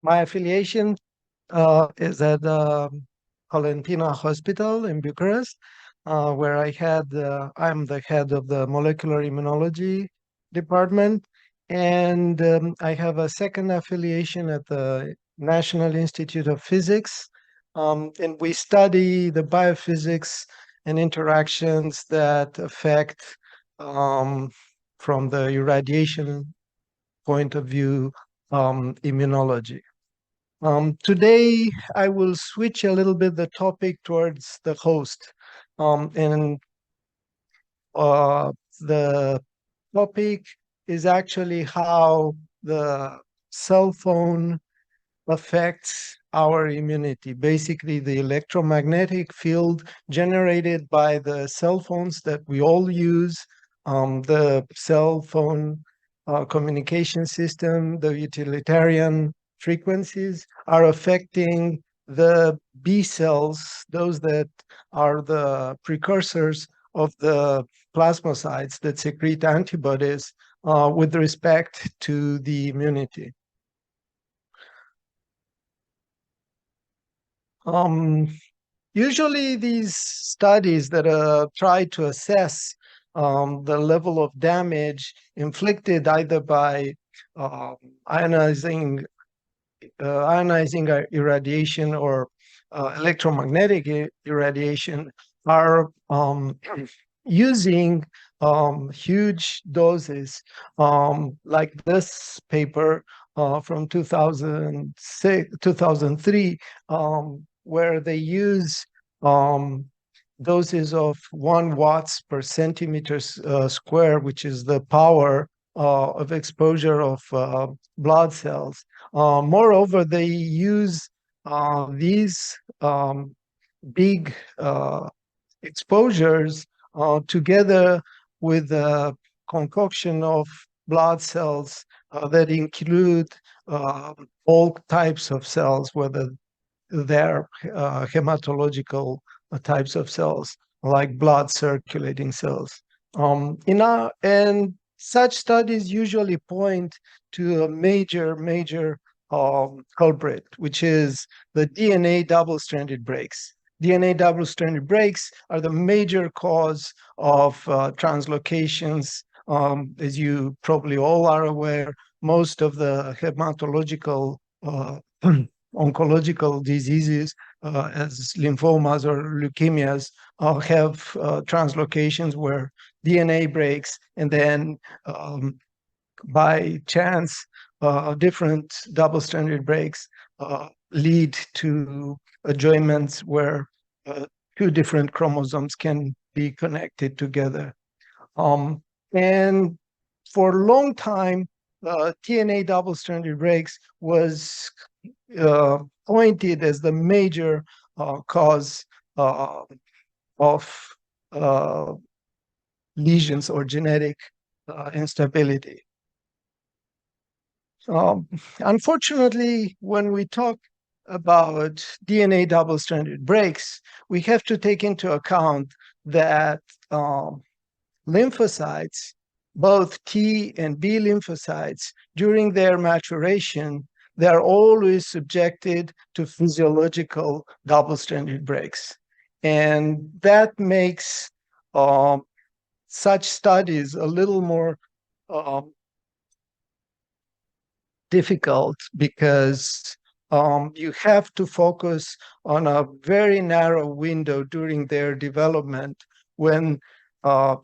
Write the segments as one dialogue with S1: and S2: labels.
S1: My affiliation is at Colentina Hospital in Bucharest, where I'm the head of the molecular immunology department, and I have a second affiliation at the National Institute of Physics, and we study the biophysics and interactions that affect, um, from the irradiation point of view, immunology. Today, I will switch a little bit the topic towards the host. And the topic is actually how the cell phone affects our immunity. Basically, the electromagnetic field generated by the cell phones that we all use, the cell phone communication system, the utilitarian frequencies are affecting the B cells, those that are the precursors of the plasmacytes that secrete antibodies with respect to the immunity. Um, Usually these studies that try to assess the level of damage inflicted either by uh, ionizing irradiation or electromagnetic irradiation are using huge doses, like this paper from 2003, where they use doses of 1 watts per centimeter square, which is the power of exposure of blood cells. Moreover, they use these big exposures together with a concoction of blood cells that include all types of cells, whether they're hematological types of cells, like blood circulating cells. And such studies usually point to a major culprit, which is the DNA double-stranded breaks. DNA double-stranded breaks are the major cause of translocations. As you probably all are aware, most of the hematological oncological diseases, as lymphomas or leukemias, have translocations where DNA breaks, and then by chance, different double-stranded breaks lead to adjoinments where two different chromosomes can be connected together. And for a long time, DNA double-stranded breaks was pointed as the major cause of lesions or genetic instability. Unfortunately, when we talk about DNA double-stranded breaks, we have to take into account that lymphocytes, both T and B lymphocytes, during their maturation, they are always subjected to physiological double-stranded breaks. And that makes such studies a little more difficult, because you have to focus on a very narrow window during their development when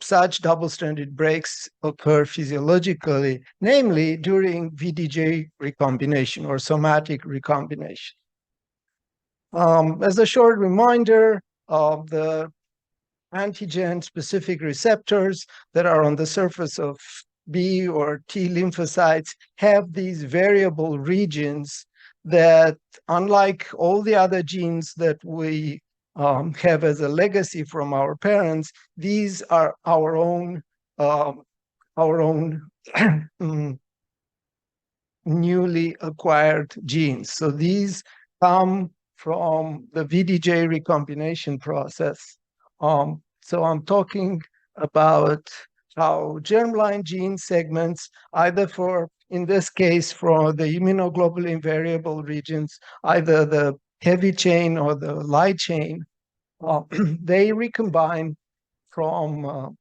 S1: such double-stranded breaks occur physiologically, namely during VDJ recombination or somatic recombination. As a short reminder, the antigen-specific receptors that are on the surface of B or T lymphocytes have these variable regions that, unlike all the other genes that we have as a legacy from our parents, these are our own newly acquired genes. So these come from the VDJ recombination process. So I'm talking about how germline gene segments, either for in this case, for the immunoglobulin variable regions, either the heavy chain or the light chain, they recombine from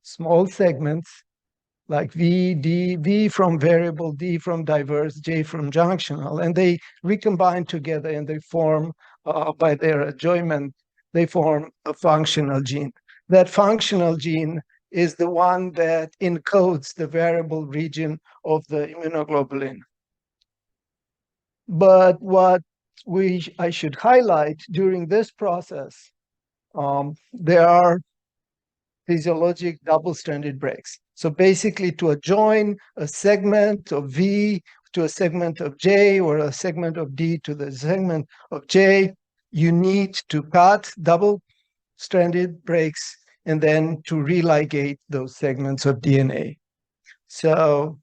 S1: small segments like V, D, V from variable, D from diverse, J from junctional, and they recombine together and they form, by their adjoinment, they form a functional gene. That functional gene is the one that encodes the variable region of the immunoglobulin. But what I should highlight during this process, there are physiologic double-stranded breaks. So basically, to adjoin a segment of V to a segment of J or a segment of D to the segment of J, you need to cut double-stranded breaks and then to religate those segments of DNA. So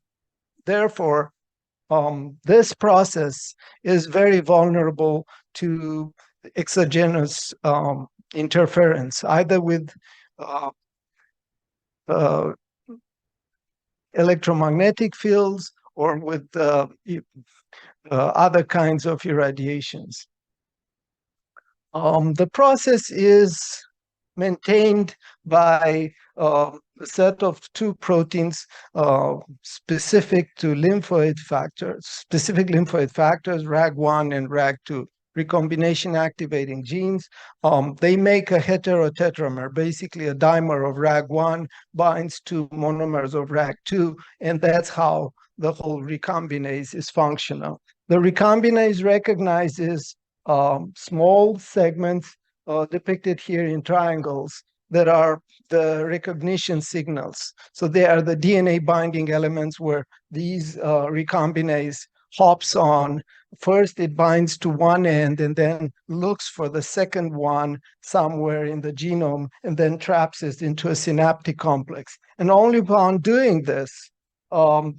S1: therefore, this process is very vulnerable to exogenous interference, either with electromagnetic fields or with other kinds of irradiations. The process is maintained by a set of two proteins specific to lymphoid factors, RAG1 and RAG2, recombination activating genes. They make a heterotetramer, basically a dimer of RAG1 binds to monomers of RAG2, and that's how the whole recombinase is functional. The recombinase recognizes small segments depicted here in triangles that are the recognition signals. So they are the DNA binding elements where these recombinase hops on. First, it binds to one end and then looks for the second one somewhere in the genome and then traps it into a synaptic complex. And only upon doing this in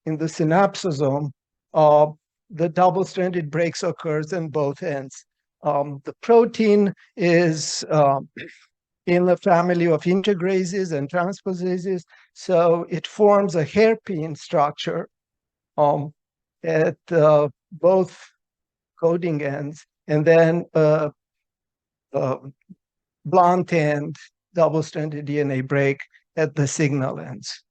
S1: the synapsosome, the double-stranded breaks occurs in both ends. The protein is in the family of integrases and transposases, so it forms a hairpin structure at both coding ends, and then blunt end double-stranded DNA break at the signal ends.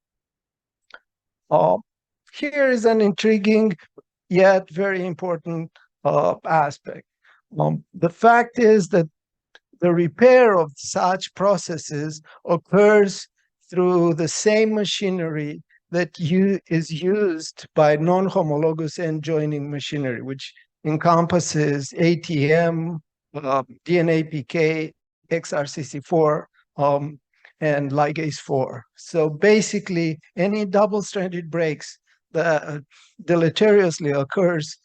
S1: Here is an intriguing yet very important aspect. The fact is that the repair of such processes occurs through the same machinery that is used by non-homologous end joining machinery, which encompasses ATM, DNA PK, XRCC4, and ligase 4. So basically, any double-stranded breaks that deleteriously occurs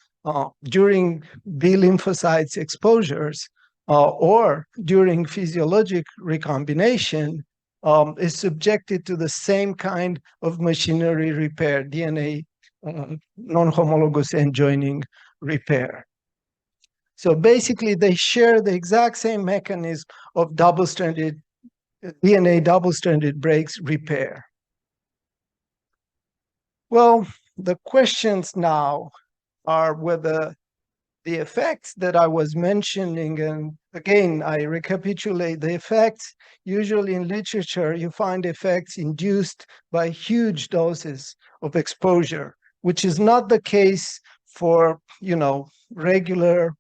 S1: during B lymphocytes exposures or during physiologic recombination is subjected to the same kind of machinery repair, DNA non-homologous end joining repair. So basically, they share the exact same mechanism of double-stranded DNA double-stranded breaks repair. Well, the questions now are whether the effects that I was mentioning, and again, I recapitulate the effects. Usually in literature, you find effects induced by huge doses of exposure, which is not the case for, regular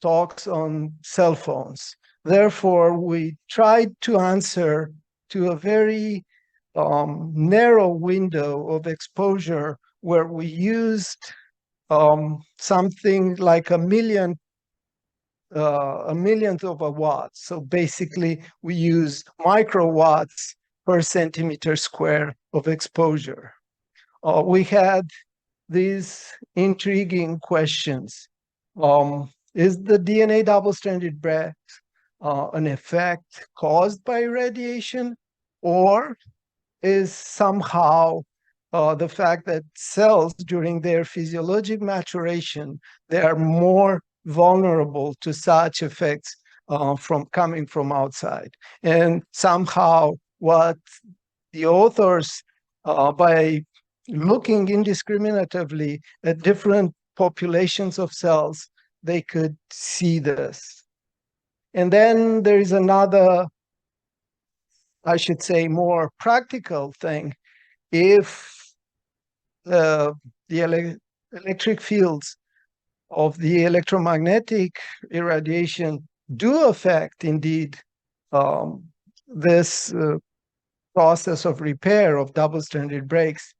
S1: talks on cell phones. Therefore, we tried to answer to a very narrow window of exposure where we used something like a millionth of a watt. So basically, we use microwatts per centimeter square of exposure. We had these intriguing questions. Is the DNA double-stranded break an effect caused by radiation, or is somehow the fact that cells during their physiologic maturation, they are more vulnerable to such effects from coming from outside? And somehow what the authors, by looking indiscriminatively at different populations of cells, they could see this. And then there is another, I should say, more practical thing. If the electric fields of the electromagnetic irradiation do affect, indeed, this process of repair of double-stranded breaks,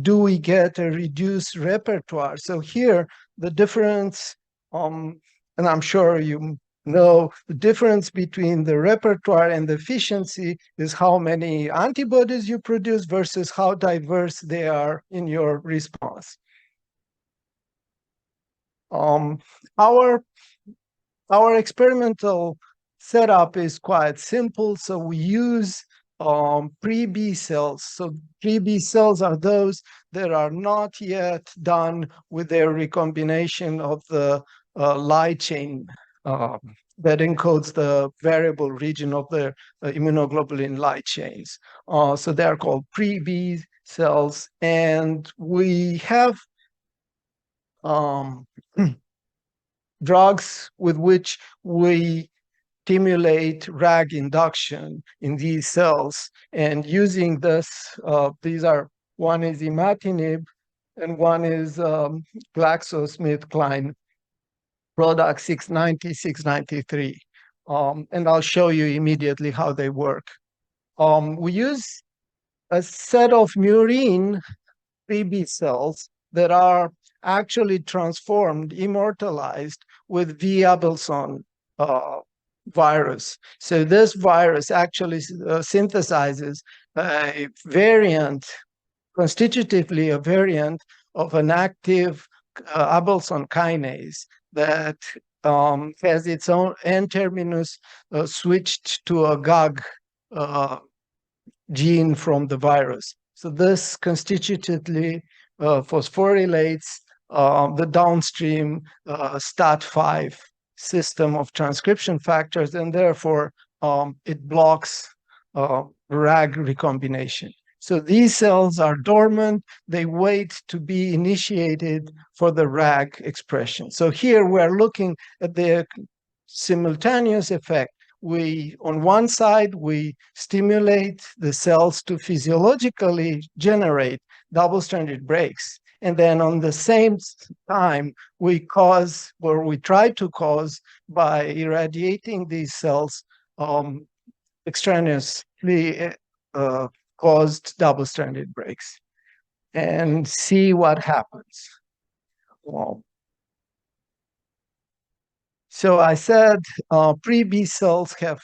S1: do we get a reduced repertoire? So here, the difference, and I'm sure you know, the difference between the repertoire and the efficiency is how many antibodies you produce versus how diverse they are in your response. Our experimental setup is quite simple. So we use pre-B cells. So pre-B cells are those that are not yet done with their recombination of the light chain that encodes the variable region of the immunoglobulin light chains. So they are called pre-B cells. And we have drugs with which we stimulate RAG induction in these cells. And using this, these are, one is imatinib and one is GlaxoSmithKline product 690, 693. And I'll show you immediately how they work. We use a set of murine pre-B cells that are actually transformed, immortalized with V. abelson virus. So this virus actually synthesizes a variant, constitutively a variant of an active abelson kinase that has its own N-terminus switched to a GAG gene from the virus. So this constitutively phosphorylates the downstream STAT5 system of transcription factors, and therefore it blocks RAG recombination. So these cells are dormant. They wait to be initiated for the RAG expression. So here we're looking at the simultaneous effect. On one side, we stimulate the cells to physiologically generate double-stranded breaks. And then on the same time, we cause, or we try to cause, by irradiating these cells, extraneously caused double-stranded breaks, and see what happens. Well, so I said pre-B cells have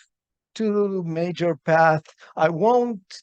S1: two major paths. I won't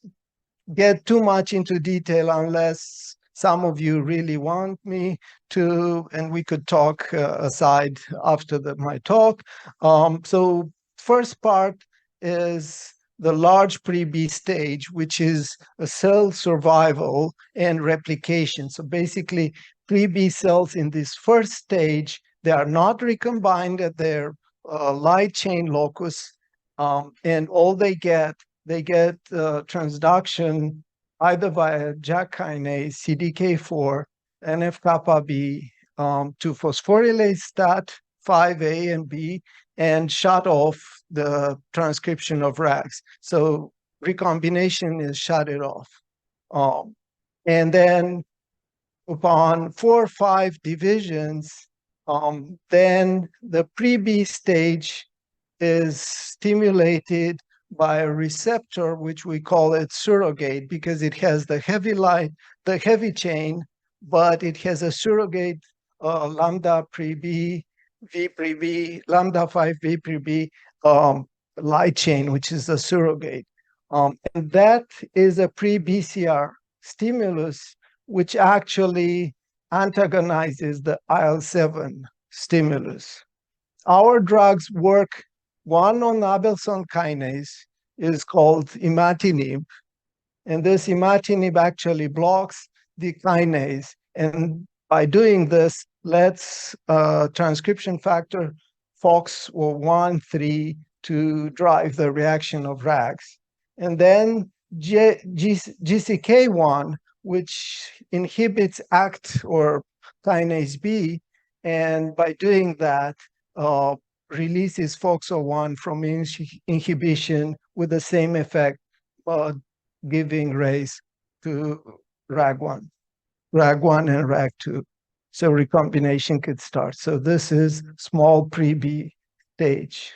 S1: get too much into detail unless some of you really want me to, and we could talk aside after my talk. So first part is the large pre-B stage, which is a cell survival and replication. So basically, pre-B cells in this first stage, they are not recombined at their light chain locus, and all they get transduction either via JAK kinase, CDK4, NF-kappa B to phosphorylase STAT5A and B, and shut off the transcription of RAGs. So recombination is shut it off. And then upon 4 or 5 divisions, then the pre-B stage is stimulated by a receptor, which we call it surrogate, because it has the heavy chain, but it has a surrogate lambda pre-B, V pre-B, lambda 5 V pre-B light chain, which is a surrogate. And that is a pre-BCR stimulus, which actually antagonizes the IL-7 stimulus. Our drugs work, one on abelson kinase is called imatinib, and this imatinib actually blocks the kinase, and by doing this, lets transcription factor FOXO1, 3 to drive the reaction of RAGs. And then GCK1 which inhibits ACT or kinase B, and by doing that, releases FOXO1 from inhibition with the same effect, giving rise to RAG1 and RAG2. So recombination could start. So this is small pre-B stage.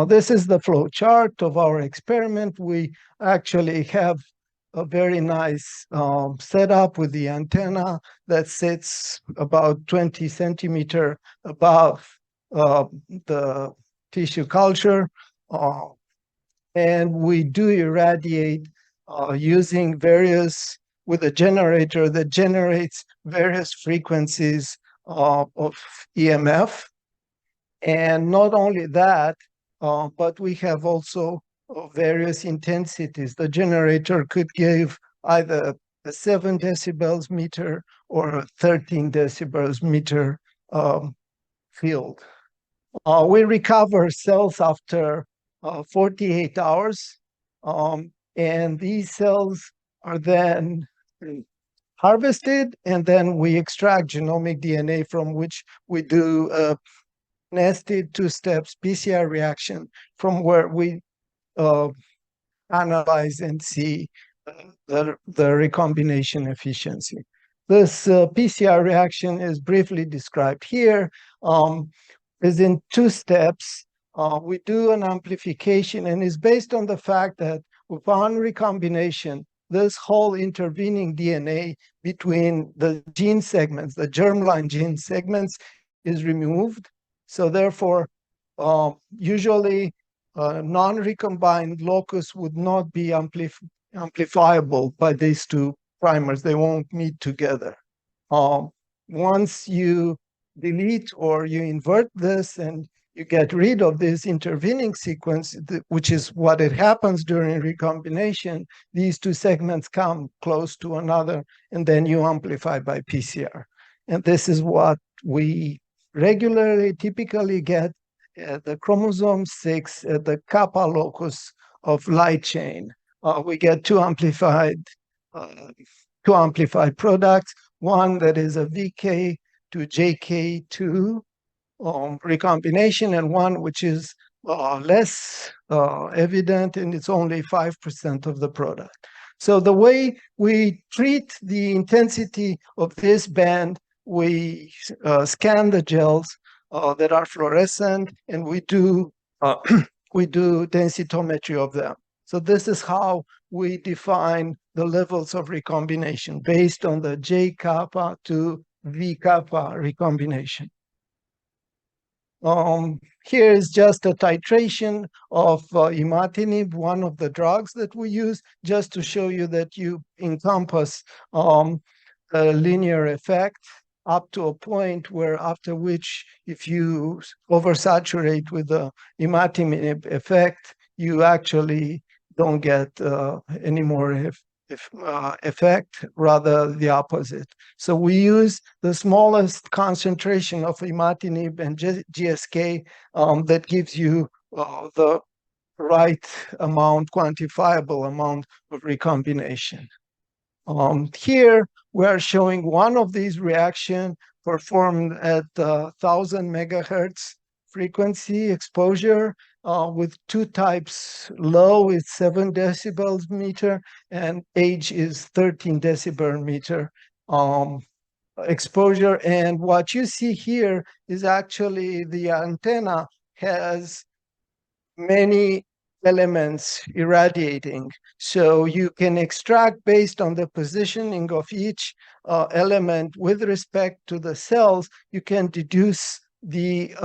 S1: This is the flow chart of our experiment. We actually have a very nice setup with the antenna that sits about 20 centimeter above the tissue culture. And we do irradiate using with a generator that generates various frequencies of EMF. And not only that, but we have also various intensities. The generator could give either a 7 decibels meter or a 13 decibels meter field. We recover cells after 48 hours, and these cells are then harvested, and then we extract genomic DNA from which we do a nested 2 steps PCR reaction from where we analyze and see the recombination efficiency. This PCR reaction is briefly described here. Is in 2 steps. We do an amplification, and is based on the fact that upon recombination, this whole intervening DNA between the gene segments, the germline gene segments, is removed. So therefore, usually non-recombined locus would not be amplifiable by these 2 primers. They won't meet together. Once you delete or you invert this and you get rid of this intervening sequence, which is what it happens during recombination, these 2 segments come close to another, and then you amplify by PCR. And this is what we regularly, typically get at the chromosome 6 at the kappa locus of light chain. We get two amplified products, one that is a VK to JK2 recombination, and one which is less evident, and it's only 5% of the product. So the way we treat the intensity of this band, we scan the gels that are fluorescent, and we do densitometry of them. So this is how we define the levels of recombination based on the J kappa to V kappa recombination. Here is just a titration of imatinib, one of the drugs that we use, just to show you that you encompass a linear effect up to a point where after which, if you oversaturate with the imatinib effect, you actually don't get any more effect, rather the opposite. So we use the smallest concentration of imatinib and GSK that gives you the right amount, quantifiable amount of recombination. Here we are showing one of these reactions performed at 1000 megahertz frequency exposure with two types. Low is 7 decibels meter, and H is 13 decibel meter exposure. And what you see here is actually the antenna has many elements irradiating. So you can extract based on the positioning of each element with respect to the cells. You can deduce the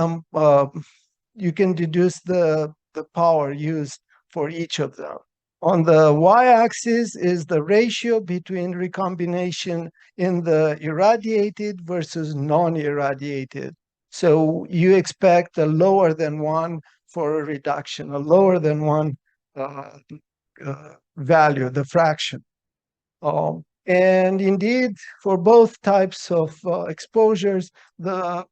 S1: power used for each of them. On the y-axis is the ratio between recombination in the irradiated versus non-irradiated. So you expect a lower than 1 for a reduction, a lower than 1 value, the fraction. And indeed, for both types of exposures, the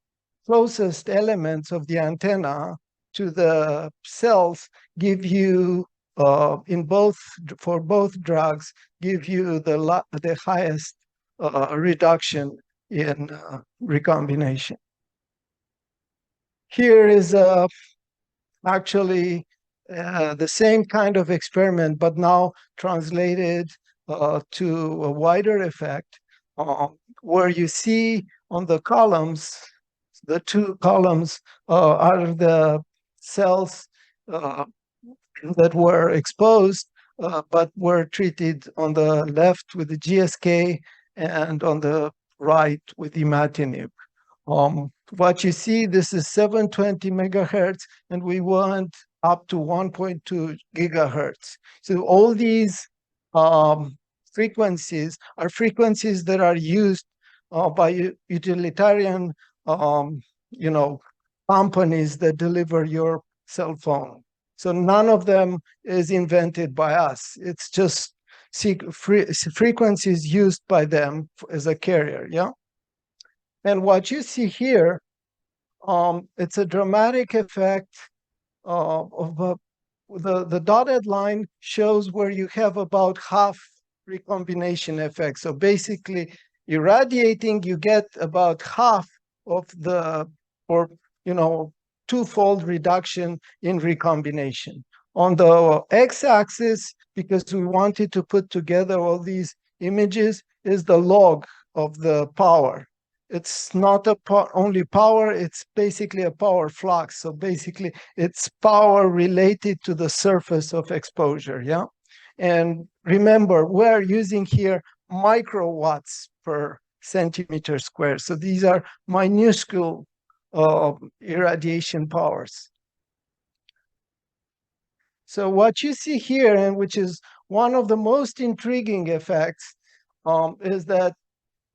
S1: closest elements of the antenna to the cells give you for both drugs give you the highest reduction in recombination. Here is actually the same kind of experiment, but now translated to a wider effect, where you see on the columns, the two columns are the cells that were exposed, but were treated on the left with the GSK and on the right with imatinib. What you see, this is 720 megahertz, and we want up to 1.2 gigahertz. So all these frequencies are frequencies that are used by utilitarian, companies that deliver your cell phone. So none of them is invented by us. It's just frequencies used by them as a carrier, yeah? And what you see here, it's a dramatic effect of the dotted line shows where you have about half recombination effect. So basically, irradiating, you get about half of the, or twofold reduction in recombination. On the x-axis, because we wanted to put together all these images, is the log of the power. It's not only power, it's basically a power flux. So basically, it's power related to the surface of exposure, yeah? And remember, we're using here microwatts per centimeter square. So these are minuscule irradiation powers. So what you see here, and which is one of the most intriguing effects, is that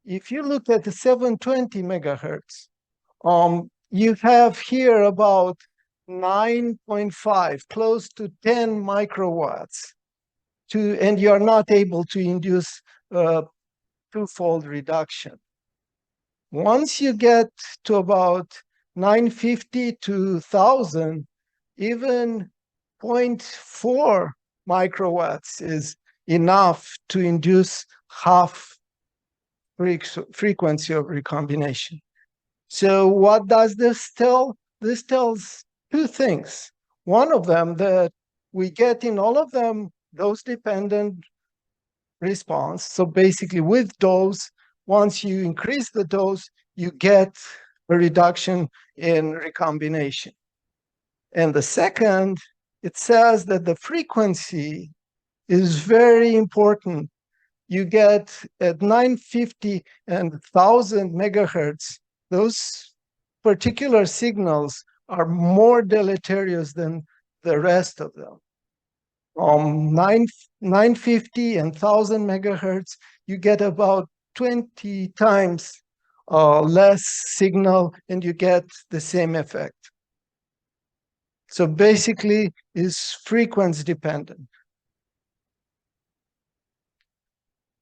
S1: if you look at the 720 megahertz, you have here about 9.5, close to 10 microwatts, and you're not able to induce twofold reduction. Once you get to about 950 to 1,000, even 0.4 microwatts is enough to induce half frequency of recombination. So what does this tell? This tells two things. One of them, that we get in all of them dose-dependent response. So basically with dose, once you increase the dose, you get a reduction in recombination. And the second, it says that the frequency is very important. You get at 950 and 1,000 megahertz, those particular signals are more deleterious than the rest of them. 950 and 1,000 megahertz, you get about 20 times less signal, and you get the same effect. So basically, it's frequency dependent.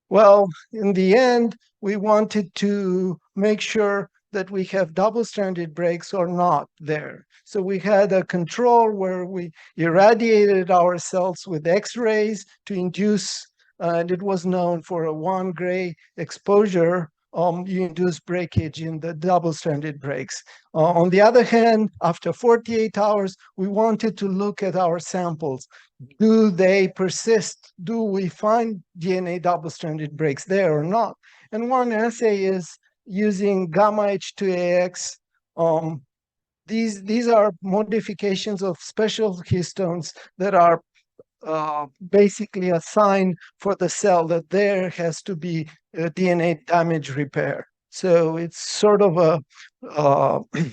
S1: Well, in the end, we wanted to make sure that we have double-stranded breaks or not there. So we had a control where we irradiated our cells with X-rays to induce, and it was known for a 1 gray exposure, you induce breakage in the double-stranded breaks. On the other hand, after 48 hours, we wanted to look at our samples. Do they persist? Do we find DNA double-stranded breaks there or not? And one assay is using gamma H2AX. These are modifications of special histones that are basically a sign for the cell that there has to be a DNA damage repair. So it's sort of a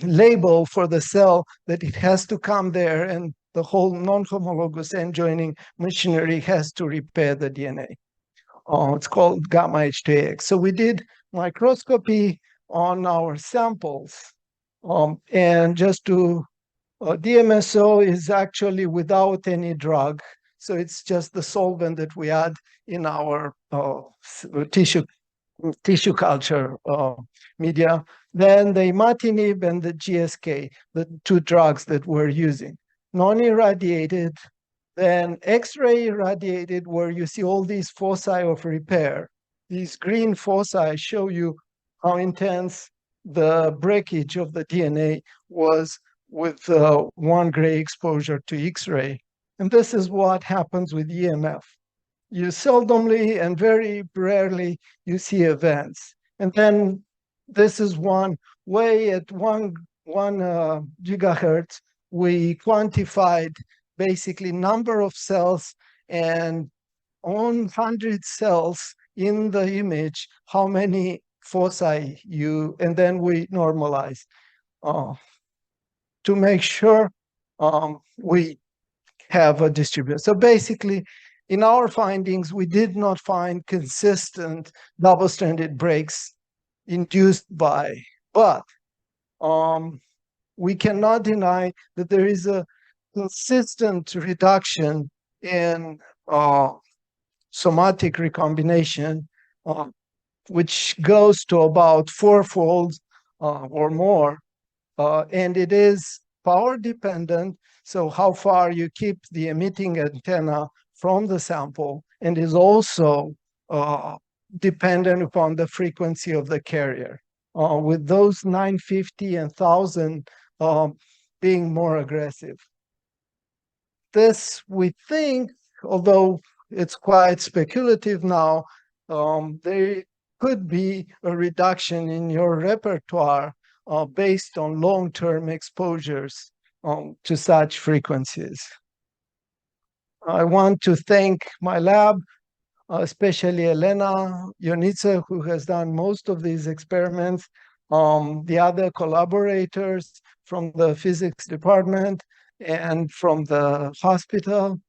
S1: label for the cell that it has to come there, and the whole non-homologous end joining machinery has to repair the DNA. It's called gamma H2AX. So we did microscopy on our samples, and just to DMSO is actually without any drug. So it's just the solvent that we add in our tissue culture media. Then the imatinib and the GSK, the two drugs that we're using. Non-irradiated, Then X-ray irradiated, where you see all these foci of repair. These green foci show you how intense the breakage of the DNA was with 1 gray exposure to X-ray. And this is what happens with EMF. You seldomly and very rarely you see events. And then this is one way at one gigahertz, we quantified basically number of cells, and on 100 cells in the image, how many foci and then we normalize to make sure we have a distribution. So basically, in our findings, we did not find consistent double-stranded breaks induced by, but we cannot deny that there is a consistent reduction in somatic recombination, which goes to about fourfold or more, and it is power dependent. So how far you keep the emitting antenna from the sample, and is also dependent upon the frequency of the carrier, with those 950 and 1000 being more aggressive. This, we think, although it's quite speculative now, there could be a reduction in your repertoire based on long-term exposures to such frequencies. I want to thank my lab, especially Elena Ionita, who has done most of these experiments, the other collaborators from the physics department and from the hospital.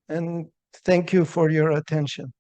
S1: And thank you for your attention.